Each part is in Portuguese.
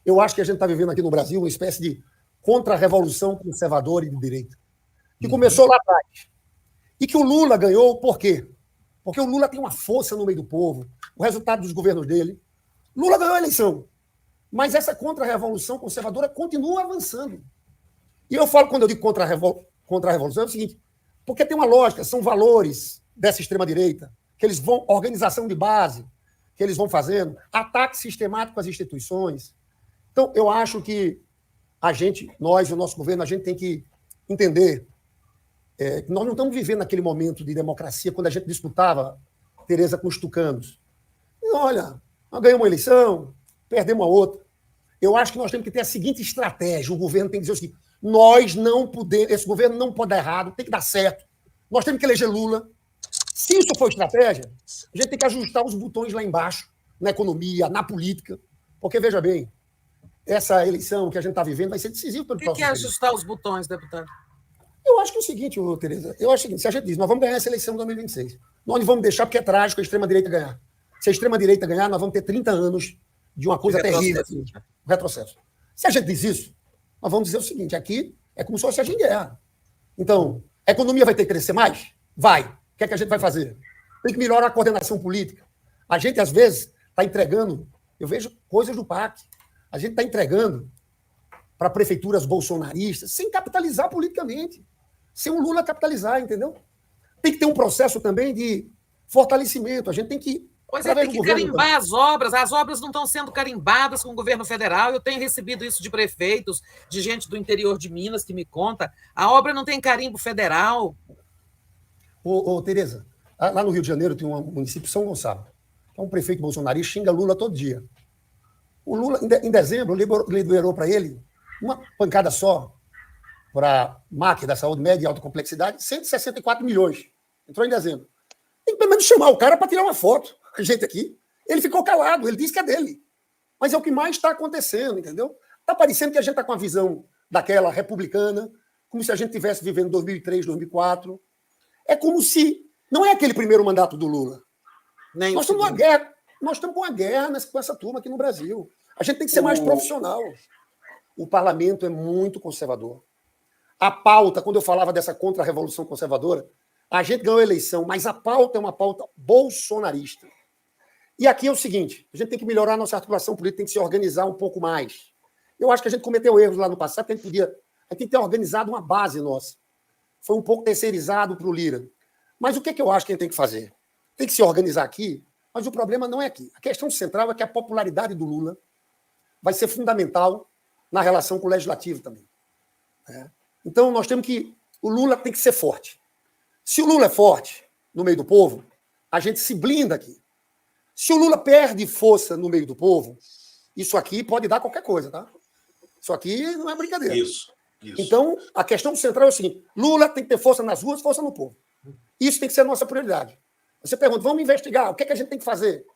eu acho que a gente está vivendo aqui no Brasil uma espécie de contra-revolução conservadora e de direita, que começou lá atrás. E que o Lula ganhou por quê? Porque o Lula tem uma força no meio do povo, o resultado dos governos dele. Lula ganhou a eleição, mas essa contra-revolução conservadora continua avançando. E eu falo, quando eu digo contra-revolução, é o seguinte, porque tem uma lógica, são valores dessa extrema-direita, que eles vão, organização de base, que eles vão fazendo, ataque sistemático às instituições. Então, eu acho que a gente, nós, o nosso governo, a gente tem que entender que nós não estamos vivendo naquele momento de democracia, quando a gente disputava, Tereza, com os tucanos. E olha, nós ganhamos uma eleição, perdemos a outra. Eu acho que nós temos que ter a seguinte estratégia, o governo tem que dizer o seguinte, nós não podemos, esse governo não pode dar errado, tem que dar certo. Nós temos que eleger Lula. Se isso for estratégia, a gente tem que ajustar os botões lá embaixo, na economia, na política, porque, veja bem, essa eleição que a gente está vivendo vai ser decisiva para o próximo período. O que é ajustar os botões, deputado? Eu acho que é o seguinte, Tereza, eu acho o seguinte, se a gente diz, nós vamos ganhar essa eleição em 2026, nós não vamos deixar porque é trágico a extrema-direita ganhar. Se a extrema-direita ganhar, nós vamos ter 30 anos de uma coisa terrível, assim, retrocesso. Se a gente diz isso, nós vamos dizer o seguinte, aqui é como se fosse a gente guerra. Então, a economia vai ter que crescer mais? Vai. O que é que a gente vai fazer? Tem que melhorar a coordenação política. A gente, às vezes, está entregando, eu vejo coisas do PAC, a gente está entregando para prefeituras bolsonaristas sem capitalizar politicamente, sem o Lula capitalizar, entendeu? Tem que ter um processo também de fortalecimento. A gente tem que... Pois é, tem que carimbar as obras não estão sendo carimbadas com o governo federal, eu tenho recebido isso de prefeitos, de gente do interior de Minas que me conta, a obra não tem carimbo federal. Tereza, lá no Rio de Janeiro tem um município, São Gonçalo, que é um prefeito bolsonarista, xinga Lula todo dia. O Lula, em dezembro, liberou para ele uma pancada só para a MAC da saúde média e alta complexidade, 164 milhões. Entrou em dezembro. Tem que pelo menos chamar o cara para tirar uma foto. A gente aqui. Ele ficou calado, ele disse que é dele. Mas é o que mais está acontecendo, entendeu? Está parecendo que a gente está com a visão daquela republicana, como se a gente estivesse vivendo 2003, 2004. É como se... Não é aquele primeiro mandato do Lula. Nós estamos com uma guerra. Nós estamos com uma guerra com essa turma aqui no Brasil. A gente tem que ser mais profissional. O parlamento é muito conservador. A pauta, quando eu falava dessa contra-revolução conservadora, a gente ganhou a eleição, mas a pauta é uma pauta bolsonarista. E aqui é o seguinte, a gente tem que melhorar a nossa articulação política, tem que se organizar um pouco mais. Eu acho que a gente cometeu erros lá no passado, que a gente tem que ter organizado uma base nossa. Foi um pouco terceirizado para o Lira. Mas o que eu acho que a gente tem que fazer? Tem que se organizar aqui, mas o problema não é aqui. A questão central é que a popularidade do Lula vai ser fundamental na relação com o Legislativo também. Então, nós temos que... O Lula tem que ser forte. Se o Lula é forte no meio do povo, a gente se blinda aqui. Se o Lula perde força no meio do povo, isso aqui pode dar qualquer coisa, tá? Isso aqui não é brincadeira. Isso. Então, a questão central é o seguinte, Lula tem que ter força nas ruas, força no povo. Isso tem que ser a nossa prioridade. Você pergunta, vamos investigar, o que é que a gente tem que fazer?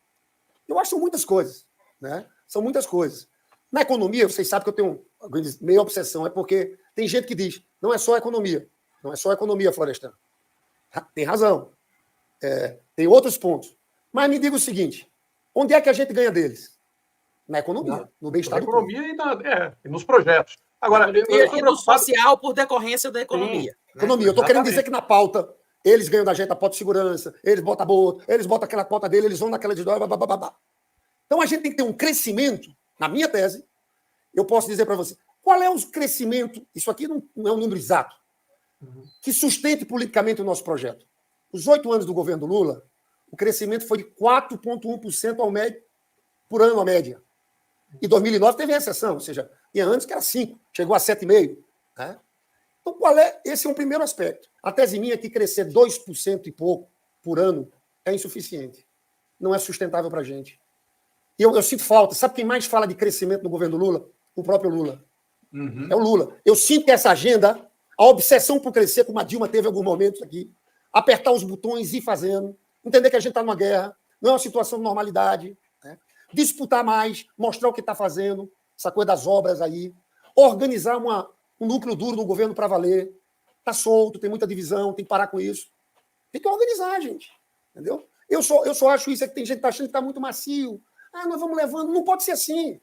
Eu acho que são muitas coisas, né? São muitas coisas. Na economia, vocês sabem que eu tenho meio obsessão, é porque tem gente que diz, não é só economia, não é só economia, Florestan. Tem razão. Tem outros pontos. Mas me diga o seguinte, onde é que a gente ganha deles? Na economia, no bem-estar do povo. Na economia e nos projetos. Agora, e no social por decorrência da economia. Economia. Eu estou querendo dizer que na pauta eles ganham da gente a pauta de segurança, eles botam a boa, eles botam aquela pauta dele, eles vão naquela de... Então a gente tem que ter um crescimento, na minha tese, eu posso dizer para você, qual é o crescimento, isso aqui não é um número exato, que sustente politicamente o nosso projeto. Os 8 anos do governo Lula, o crescimento foi de 4,1% por ano, a média. Em 2009 teve recessão, ou seja, tinha anos que era 5%, chegou a 7,5%. Né? Então, esse é um primeiro aspecto. A tese minha é que crescer 2% e pouco por ano é insuficiente. Não é sustentável para a gente. E eu sinto falta. Sabe quem mais fala de crescimento no governo Lula? O próprio Lula. É o Lula. Eu sinto que essa agenda, a obsessão por crescer, como a Dilma teve em alguns momentos aqui, apertar os botões e ir fazendo, entender que a gente está numa guerra, não é uma situação de normalidade, né? Disputar mais, mostrar o que está fazendo, essa coisa das obras aí, organizar um núcleo duro no governo para valer. Está solto, tem muita divisão, tem que parar com isso. Tem que organizar, gente. Entendeu? Eu só acho isso, é que tem gente que está achando que está muito macio. Nós vamos levando. Não pode ser assim.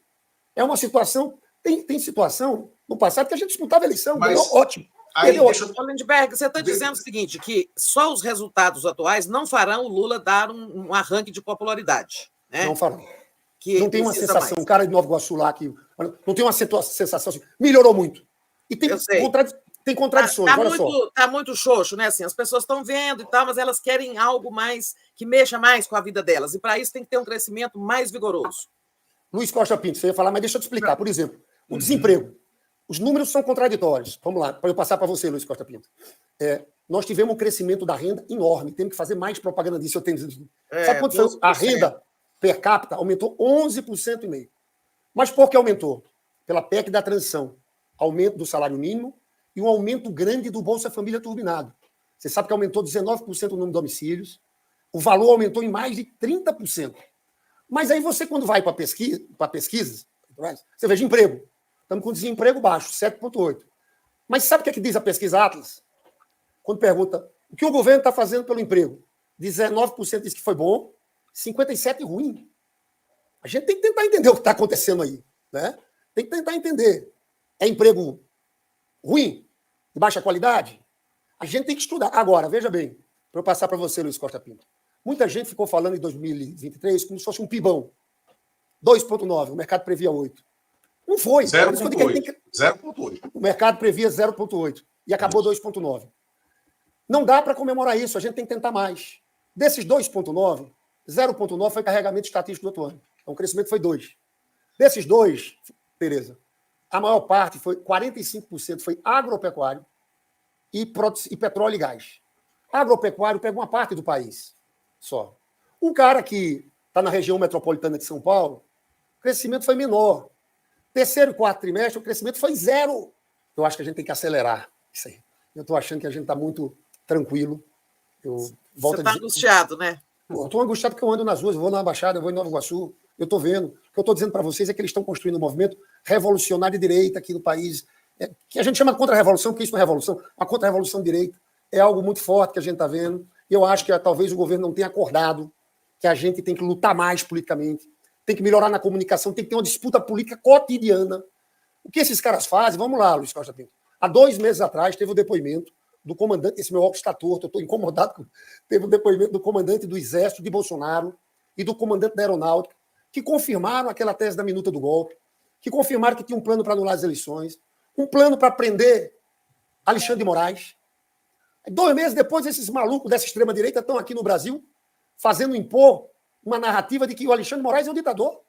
É uma situação... Tem situação no passado que a gente disputava a eleição, ganhou, ótimo. Aí, Ô, Lindbergh, você está dizendo o seguinte, que só os resultados atuais não farão o Lula dar um arranque de popularidade. Né? Não farão. Que não tem uma sensação, mais. um cara de Nova Iguaçu lá que... Não tem uma sensação assim, melhorou muito. E tem contradições, olha só. Está muito xoxo, né? Assim, as pessoas estão vendo e tal, mas elas querem algo mais que mexa mais com a vida delas. E para isso tem que ter um crescimento mais vigoroso. Luiz Costa Pinto, você ia falar, mas deixa eu te explicar. Por exemplo, o desemprego. Os números são contraditórios. Vamos lá, para eu passar para você, Luiz Costa Pinto. Nós tivemos um crescimento da renda enorme. Temos que fazer mais propaganda disso. Sabe quanto foi? A renda per capita aumentou 11,5%. Mas por que aumentou? Pela PEC da transição. Aumento do salário mínimo e um aumento grande do Bolsa Família turbinado. Você sabe que aumentou 19% o número de domicílios. O valor aumentou em mais de 30%. Mas aí você, quando vai para pesquisas, você vê de emprego. Estamos com desemprego baixo, 7,8%. Mas sabe o que diz a pesquisa Atlas? Quando pergunta o que o governo está fazendo pelo emprego, 19% diz que foi bom, 57% ruim. A gente tem que tentar entender o que está acontecendo aí. Né? Tem que tentar entender. É emprego ruim? De baixa qualidade? A gente tem que estudar. Agora, veja bem, para eu passar para você, Luiz Costa Pinto. Muita gente ficou falando em 2023 como se fosse um pibão. 2,9%, o mercado previa 8%. Não foi. 0,8%. O mercado previa 0,8% e acabou 2,9%. Não dá para comemorar isso, a gente tem que tentar mais. Desses 2,9%, 0,9% foi carregamento estatístico do outro ano. Então o crescimento foi 2%. Desses 2%, Tereza, a maior parte, foi 45%, foi agropecuário e petróleo e gás. Agropecuário pega uma parte do país só. O cara que está na região metropolitana de São Paulo, o crescimento foi menor. Terceiro e quarto trimestre, o crescimento foi 0%. Eu acho que a gente tem que acelerar isso aí. Eu estou achando que a gente está muito tranquilo. Você está angustiado, né? Eu estou angustiado porque eu ando nas ruas, eu vou na Baixada, eu vou em Nova Iguaçu, eu estou vendo. O que eu estou dizendo para vocês é que eles estão construindo um movimento revolucionário de direita aqui no país, que a gente chama de contra-revolução, porque isso não é revolução. A contra-revolução de direita é algo muito forte que a gente está vendo. E eu acho que talvez o governo não tenha acordado que a gente tem que lutar mais politicamente, tem que melhorar na comunicação, tem que ter uma disputa política cotidiana. O que esses caras fazem? Vamos lá, Luiz Costa Pinto. Há 2 meses atrás teve o depoimento do comandante, esse meu óculos está torto, eu estou incomodado, teve o depoimento do comandante do Exército de Bolsonaro e do comandante da Aeronáutica, que confirmaram aquela tese da minuta do golpe, que confirmaram que tinha um plano para anular as eleições, um plano para prender Alexandre de Moraes. 2 meses depois, esses malucos dessa extrema-direita estão aqui no Brasil fazendo impor uma narrativa de que o Alexandre de Moraes é um ditador.